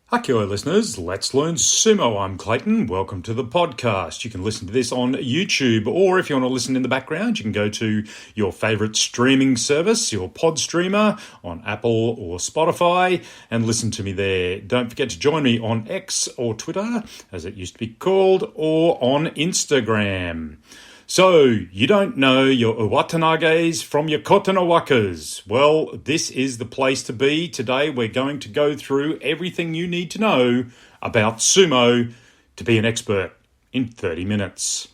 Hakioi listeners, let's learn sumo. I'm Clayton. Welcome to the podcast. You can listen to this on YouTube, or if you want to listen in the background, you can go to your favourite streaming service, your pod streamer on Apple or Spotify, and listen to me there. Don't forget to join me on X or Twitter, as it used to be called, or on Instagram. So, you don't know your Uwatanages from your Kotanawakas. Well, this is the place to be. Today we're going to go through everything you need to know about sumo to be an expert in 30 minutes.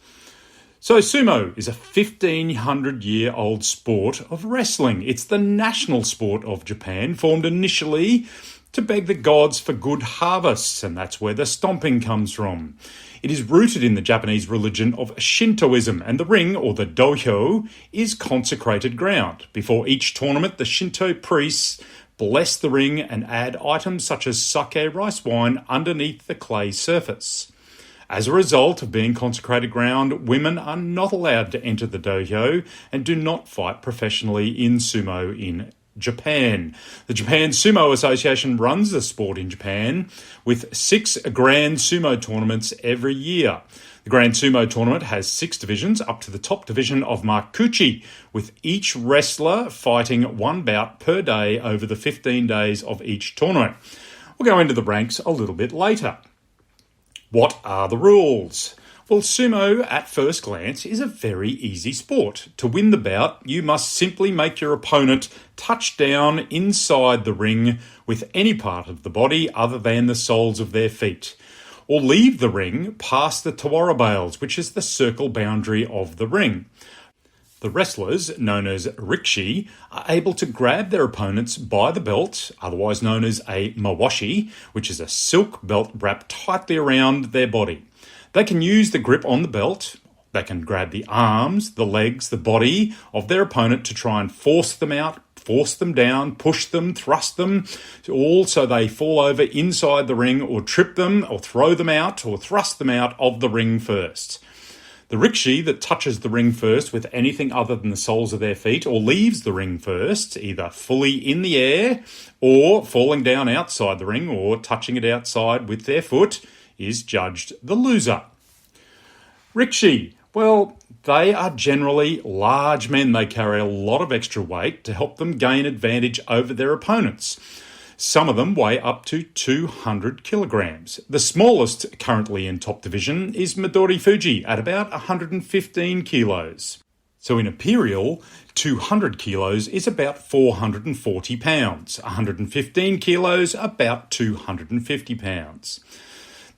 So sumo is a 1,500-year-old sport of wrestling. It's the national sport of Japan, formed initially to beg the gods for good harvests, and that's where the stomping comes from. It is rooted in the Japanese religion of Shintoism, and the ring, or the dohyo, is consecrated ground. Before each tournament, the Shinto priests bless the ring and add items such as sake rice wine underneath the clay surface. As a result of being consecrated ground, women are not allowed to enter the dohyo and do not fight professionally in sumo in Japan. The Japan Sumo Association runs the sport in Japan with 6 Grand Sumo tournaments every year. The Grand Sumo tournament has 6 divisions up to the top division of Makuuchi, with each wrestler fighting 1 bout per day over the 15 days of each tournament. We'll go into the ranks a little bit later. What are the rules? Well, sumo, at first glance, is a very easy sport. To win the bout, you must simply make your opponent touch down inside the ring with any part of the body other than the soles of their feet, or leave the ring past the tawara bales, which is the circle boundary of the ring. The wrestlers, known as rikishi, are able to grab their opponents by the belt, otherwise known as a mawashi, which is a silk belt wrapped tightly around their body. They can use the grip on the belt. They can grab the arms, the legs, the body of their opponent to try and force them out, force them down, push them, thrust them, all so they fall over inside the ring, or trip them or throw them out or thrust them out of the ring first. The rikishi that touches the ring first with anything other than the soles of their feet, or leaves the ring first, either fully in the air or falling down outside the ring or touching it outside with their foot, is judged the loser. Rikishi, well, they are generally large men. They carry a lot of extra weight to help them gain advantage over their opponents. Some of them weigh up to 200 kilograms. The smallest currently in top division is Midori Fuji at about 115 kilos. So in Imperial, 200 kilos is about 440 pounds. 115 kilos, about 250 pounds.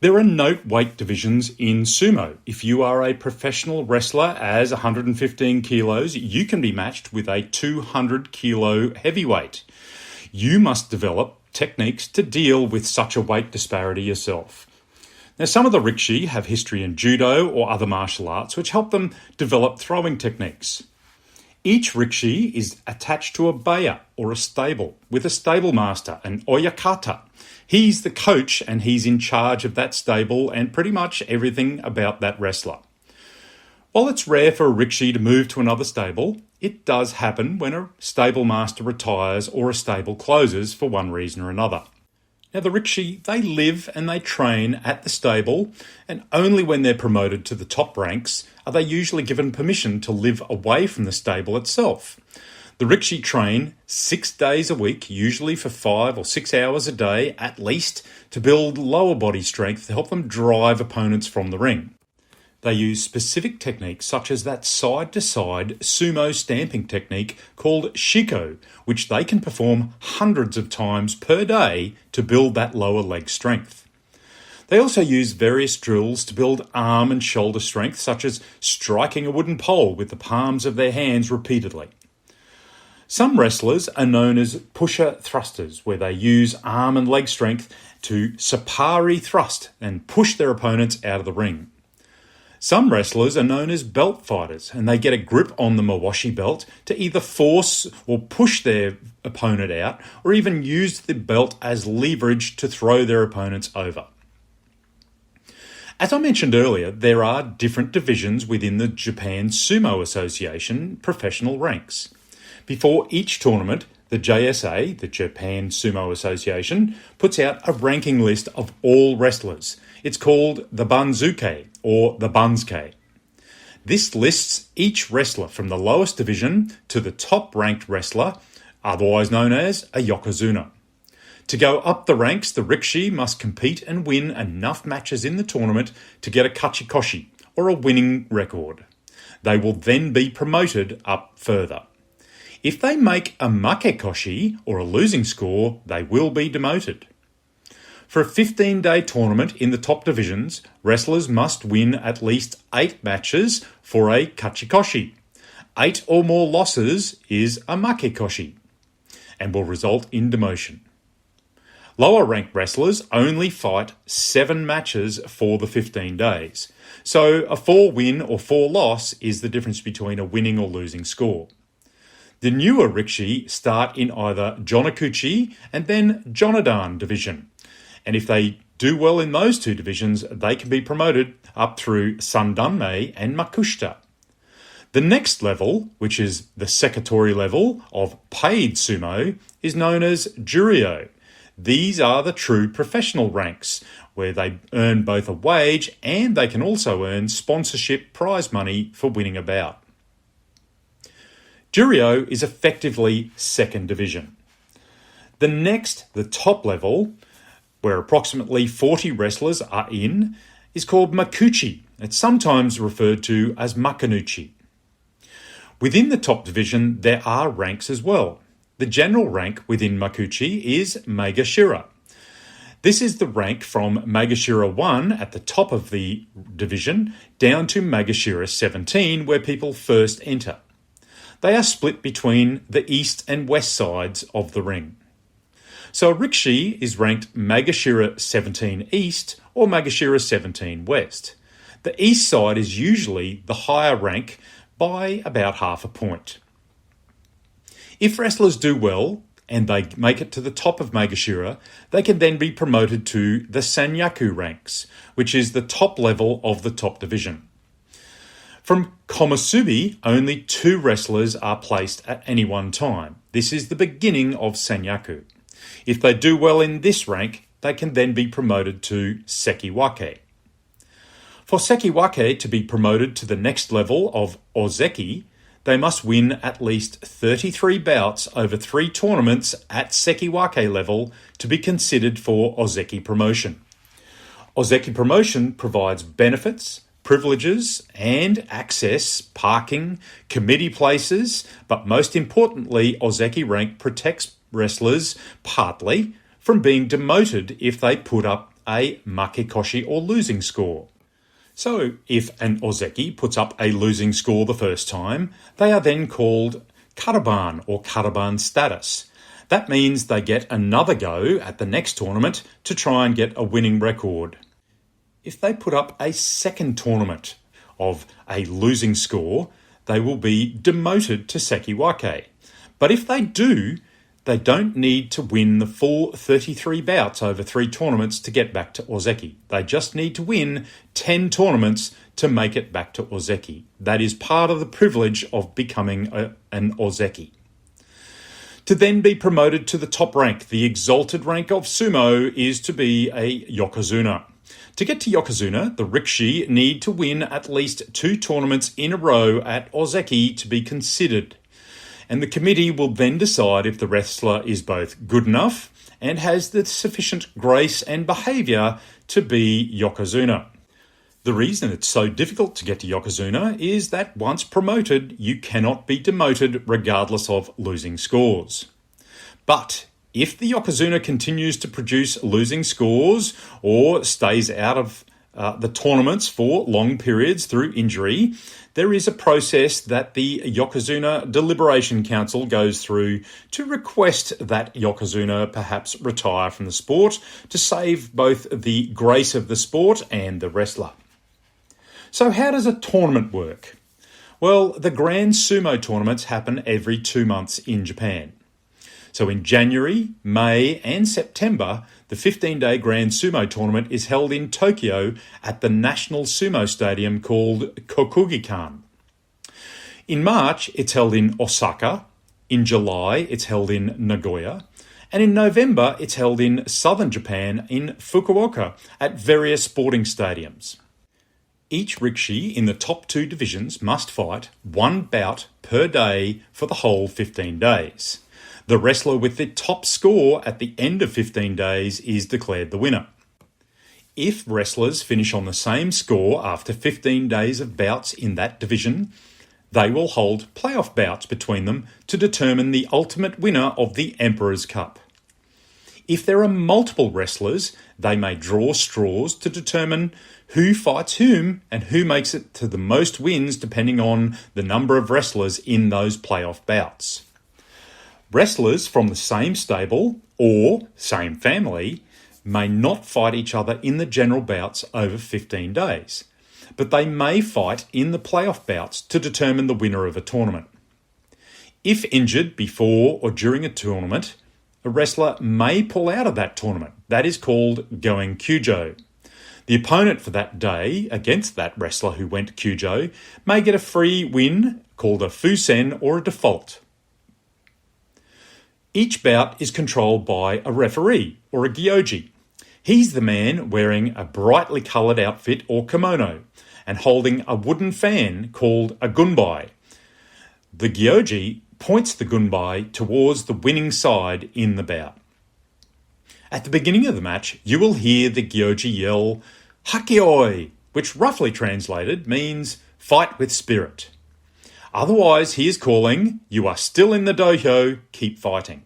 There are no weight divisions in sumo. If you are a professional wrestler as 115 kilos, you can be matched with a 200 kilo heavyweight. You must develop techniques to deal with such a weight disparity yourself. Now, some of the rikishi have history in judo or other martial arts which help them develop throwing techniques. Each rikishi is attached to a baya, or a stable, with a stable master, an oyakata. He's the coach and he's in charge of that stable and pretty much everything about that wrestler. While it's rare for a rikishi to move to another stable, it does happen when a stable master retires or a stable closes for one reason or another. Now, the rikishi, they live and they train at the stable, and only when they're promoted to the top ranks are they usually given permission to live away from the stable itself. The rikishi train 6 days a week, usually for 5 or 6 hours a day at least, to build lower body strength to help them drive opponents from the ring. They use specific techniques such as that side-to-side sumo stamping technique called shiko, which they can perform hundreds of times per day to build that lower leg strength. They also use various drills to build arm and shoulder strength, such as striking a wooden pole with the palms of their hands repeatedly. Some wrestlers are known as pusher thrusters, where they use arm and leg strength to sapari thrust and push their opponents out of the ring. Some wrestlers are known as belt fighters, and they get a grip on the mawashi belt to either force or push their opponent out, or even use the belt as leverage to throw their opponents over. As I mentioned earlier, there are different divisions within the Japan Sumo Association professional ranks. Before each tournament, The JSA, the Japan Sumo Association, puts out a ranking list of all wrestlers. It's called the Banzuke, or the Banzuke. This lists each wrestler from the lowest division to the top-ranked wrestler, otherwise known as a Yokozuna. To go up the ranks, the Rikishi must compete and win enough matches in the tournament to get a Kachikoshi, or a winning record. They will then be promoted up further. If they make a Makekoshi, or a losing score, they will be demoted. For a 15-day tournament in the top divisions, wrestlers must win at least 8 matches for a Kachikoshi. 8 or more losses is a Makekoshi, and will result in demotion. Lower-ranked wrestlers only fight 7 matches for the 15 days. So a 4-win or 4-loss is the difference between a winning or losing score. The newer Rikishi start in either Jonakuchi and then Jonadan division. And if they do well in those 2 divisions, they can be promoted up through Sandanmei and Makushita. The next level, which is the Sekitori level of paid sumo, is known as Juryo. These are the true professional ranks, where they earn both a wage and they can also earn sponsorship prize money for winning a bout. Juryo is effectively second division. The top level, where approximately 40 wrestlers are in, is called Makuchi. It's sometimes referred to as Makanuchi. Within the top division, there are ranks as well. The general rank within Makuchi is Megashira. This is the rank from Megashira 1 at the top of the division down to Megashira 17 where people first enter. They are split between the east and west sides of the ring. So a Rikishi is ranked Megashira 17 East or Megashira 17 West. The east side is usually the higher rank by about half a point. If wrestlers do well and they make it to the top of Megashira, they can then be promoted to the Sanyaku ranks, which is the top level of the top division. From Komusubi, only 2 wrestlers are placed at any one time. This is the beginning of Sanyaku. If they do well in this rank, they can then be promoted to Sekiwake. For Sekiwake to be promoted to the next level of Ozeki, they must win at least 33 bouts over 3 tournaments at Sekiwake level to be considered for Ozeki promotion. Ozeki promotion provides benefits, privileges and access, parking, committee places, but most importantly, Ozeki rank protects wrestlers partly from being demoted if they put up a Makekoshi or losing score. So if an Ozeki puts up a losing score the first time, they are then called Karaban or Karaban status. That means they get another go at the next tournament to try and get a winning record. If they put up a second tournament of a losing score, they will be demoted to Sekiwake. But if they do, they don't need to win the full 33 bouts over 3 tournaments to get back to Ozeki. They just need to win 10 tournaments to make it back to Ozeki. That is part of the privilege of becoming an Ozeki. To then be promoted to the top rank, the exalted rank of sumo, is to be a Yokozuna. To get to Yokozuna, the Rikishi need to win at least 2 tournaments in a row at Ozeki to be considered. And the committee will then decide if the wrestler is both good enough and has the sufficient grace and behaviour to be Yokozuna. The reason it's so difficult to get to Yokozuna is that once promoted, you cannot be demoted regardless of losing scores. But if the Yokozuna continues to produce losing scores or stays out of the tournaments for long periods through injury, there is a process that the Yokozuna Deliberation Council goes through to request that Yokozuna perhaps retire from the sport to save both the grace of the sport and the wrestler. So how does a tournament work? Well, the Grand Sumo tournaments happen every 2 months in Japan. So in January, May and September, the 15-day Grand Sumo tournament is held in Tokyo at the National Sumo Stadium called Kokugikan. In March, it's held in Osaka, In July, it's held in Nagoya. And in November, it's held in southern Japan in Fukuoka at various sporting stadiums. Each rikishi in the top 2 divisions must fight 1 bout per day for the whole 15 days. The wrestler with the top score at the end of 15 days is declared the winner. If wrestlers finish on the same score after 15 days of bouts in that division, they will hold playoff bouts between them to determine the ultimate winner of the Emperor's Cup. If there are multiple wrestlers, they may draw straws to determine who fights whom and who makes it to the most wins depending on the number of wrestlers in those playoff bouts. Wrestlers from the same stable or same family may not fight each other in the general bouts over 15 days, but they may fight in the playoff bouts to determine the winner of a tournament. If injured before or during a tournament, a wrestler may pull out of that tournament. That is called going kyujo. The opponent for that day against that wrestler who went kyujo may get a free win called a fusen or a default. Each bout is controlled by a referee or a gyoji. He's the man wearing a brightly coloured outfit or kimono and holding a wooden fan called a gunbai. The gyoji points the gunbai towards the winning side in the bout. At the beginning of the match, you will hear the gyoji yell, "Hakioi," which roughly translated means fight with spirit. Otherwise, he is calling, "You are still in the dojo, keep fighting."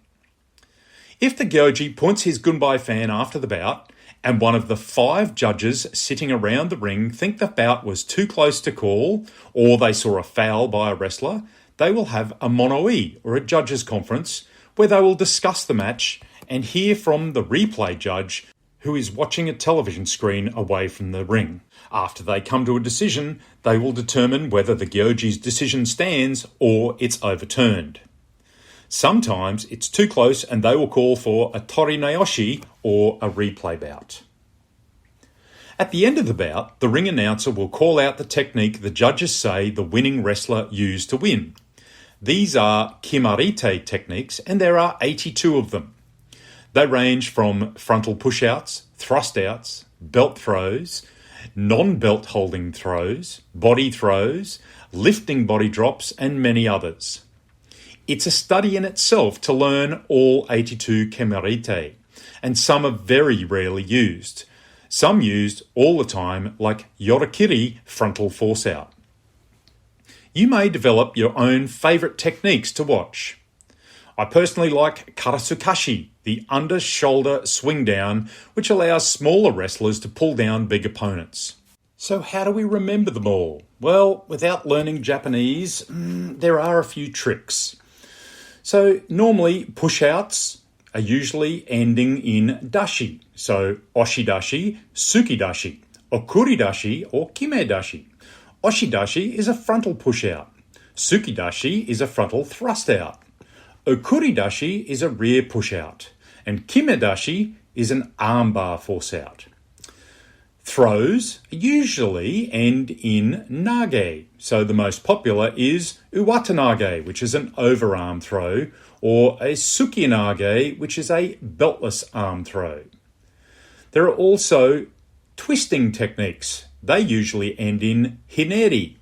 If the gyoji points his gunbai fan after the bout, and one of the 5 judges sitting around the ring think the bout was too close to call, or they saw a foul by a wrestler, they will have a mono-e, or a judges' conference, where they will discuss the match and hear from the replay judge who is watching a television screen away from the ring. After they come to a decision, they will determine whether the gyoji's decision stands or it's overturned. Sometimes it's too close and they will call for a tori naoshi or a replay bout. At the end of the bout, the ring announcer will call out the technique the judges say the winning wrestler used to win. These are kimarite techniques, and there are 82 of them. They range from frontal push-outs, thrust-outs, belt throws, non-belt holding throws, body throws, lifting body drops, and many others. It's a study in itself to learn all 82 kimarite, and some are very rarely used. Some used all the time, like yorakiri frontal force-out. You may develop your own favourite techniques to watch. I personally like karasukashi, the under-shoulder swing down, which allows smaller wrestlers to pull down big opponents. So how do we remember them all? Well, without learning Japanese, there are a few tricks. So normally push-outs are usually ending in dashi. So oshidashi, sukidashi, okuridashi or kimedashi. Oshidashi is a frontal push-out. Sukidashi is a frontal thrust-out. Okuridashi is a rear push-out. And kimedashi is an armbar force-out. Throws usually end in nage. So the most popular is uwatanage, which is an overarm throw, or a sukinage, which is a beltless arm throw. There are also twisting techniques. They usually end in hineri.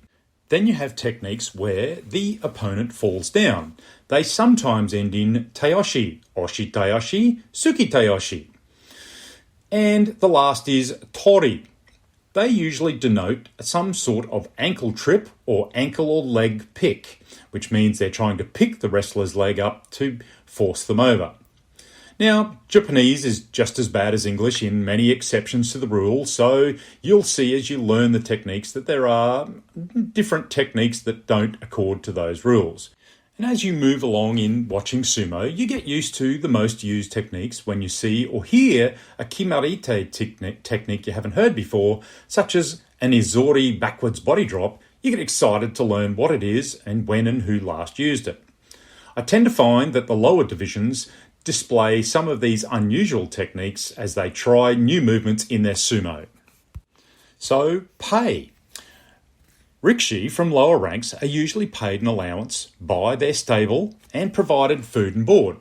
Then you have techniques where the opponent falls down. They sometimes end in teoshi, oshiteoshi, sukiteoshi. And the last is tori. They usually denote some sort of ankle trip or ankle or leg pick, which means they're trying to pick the wrestler's leg up to force them over. Now, Japanese is just as bad as English in many exceptions to the rule, so you'll see as you learn the techniques that there are different techniques that don't accord to those rules. And as you move along in watching sumo, you get used to the most used techniques when you see or hear a kimarite technique you haven't heard before, such as an izori backwards body drop. You get excited to learn what it is and when and who last used it. I tend to find that the lower divisions display some of these unusual techniques as they try new movements in their sumo. So, pay. Rikishi from lower ranks are usually paid an allowance by their stable and provided food and board.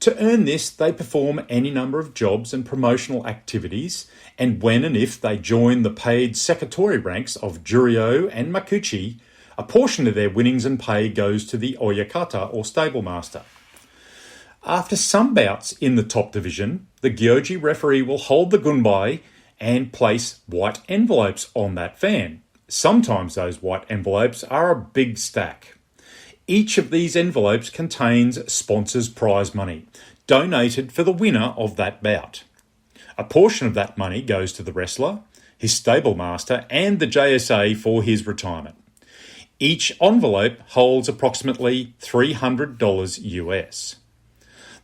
To earn this, they perform any number of jobs and promotional activities, and when and if they join the paid Sekitori ranks of Juryo and Makuchi, a portion of their winnings and pay goes to the Oyakata or stable master. After some bouts in the top division, the Gyoji referee will hold the gunbai and place white envelopes on that fan. Sometimes those white envelopes are a big stack. Each of these envelopes contains sponsors' prize money, donated for the winner of that bout. A portion of that money goes to the wrestler, his stable master, and the JSA for his retirement. Each envelope holds approximately $300 US.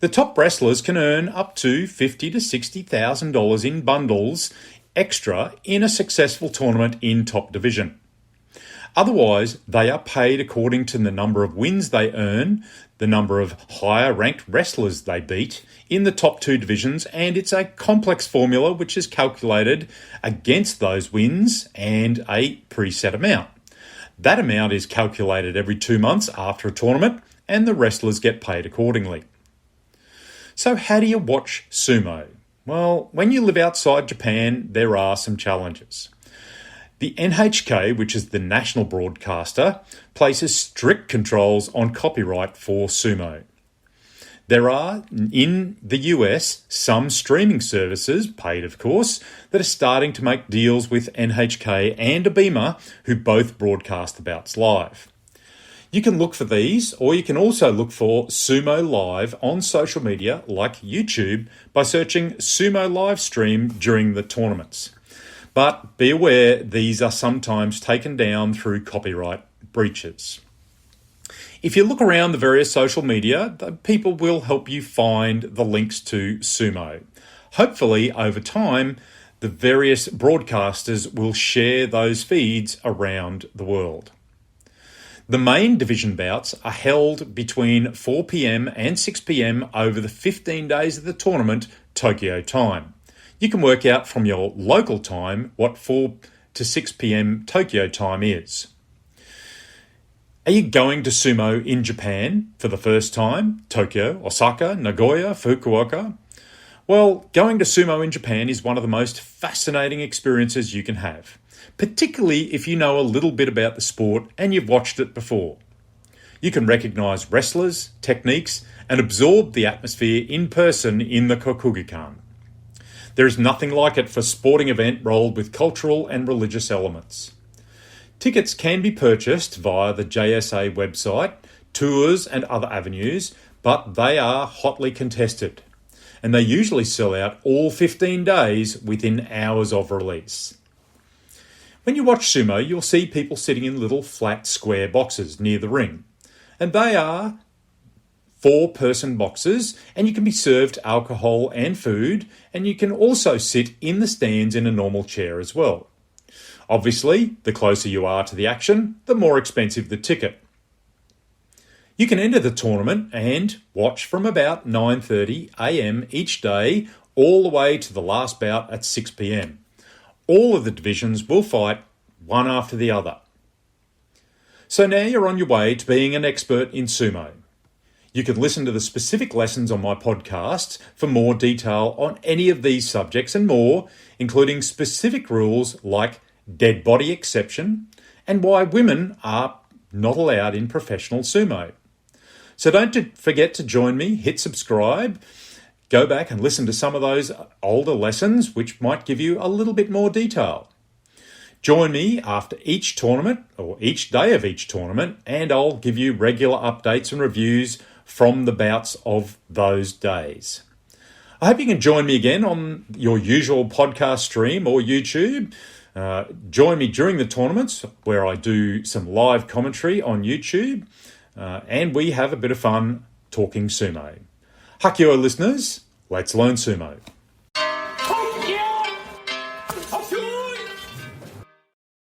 The top wrestlers can earn up to $50,000 to $60,000 in bundles extra in a successful tournament in top division. Otherwise, they are paid according to the number of wins they earn, the number of higher ranked wrestlers they beat in the top two divisions, and it's a complex formula which is calculated against those wins and a preset amount. That amount is calculated every 2 months after a tournament, and the wrestlers get paid accordingly. So how do you watch sumo? Well, when you live outside Japan, there are some challenges. The NHK, which is the national broadcaster, places strict controls on copyright for sumo. There are, in the US, some streaming services, paid of course, that are starting to make deals with NHK and Abema, who both broadcast the bouts live. You can look for these, or you can also look for Sumo Live on social media like YouTube by searching Sumo Live Stream during the tournaments. But be aware, these are sometimes taken down through copyright breaches. If you look around the various social media, people will help you find the links to sumo. Hopefully, over time, the various broadcasters will share those feeds around the world. The main division bouts are held between 4 p.m. and 6 p.m. over the 15 days of the tournament, Tokyo time. You can work out from your local time what 4 to 6 p.m. Tokyo time is. Are you going to sumo in Japan for the first time? Tokyo, Osaka, Nagoya, Fukuoka? Well, going to sumo in Japan is one of the most fascinating experiences you can have, particularly if you know a little bit about the sport and you've watched it before. You can recognise wrestlers, techniques, and absorb the atmosphere in person in the Kokugikan. There is nothing like it for a sporting event rolled with cultural and religious elements. Tickets can be purchased via the JSA website, tours and other avenues, but they are hotly contested, and they usually sell out all 15 days within hours of release. When you watch sumo, you'll see people sitting in little flat square boxes near the ring, and they are 4-person boxes, and you can be served alcohol and food, and you can also sit in the stands in a normal chair as well. Obviously, the closer you are to the action, the more expensive the ticket. You can enter the tournament and watch from about 9:30 a.m. each day all the way to the last bout at 6 p.m. All of the divisions will fight one after the other. So now you're on your way to being an expert in sumo. You can listen to the specific lessons on my podcast for more detail on any of these subjects and more, including specific rules like dead body exception and why women are not allowed in professional sumo. So don't forget to join me, hit subscribe, go back and listen to some of those older lessons which might give you a little bit more detail. Join me after each tournament or each day of each tournament, and I'll give you regular updates and reviews from the bouts of those days. I hope you can join me again on your usual podcast stream or YouTube. Join me during the tournaments where I do some live commentary on YouTube, and we have a bit of fun talking sumo. Hakio listeners, let's learn sumo.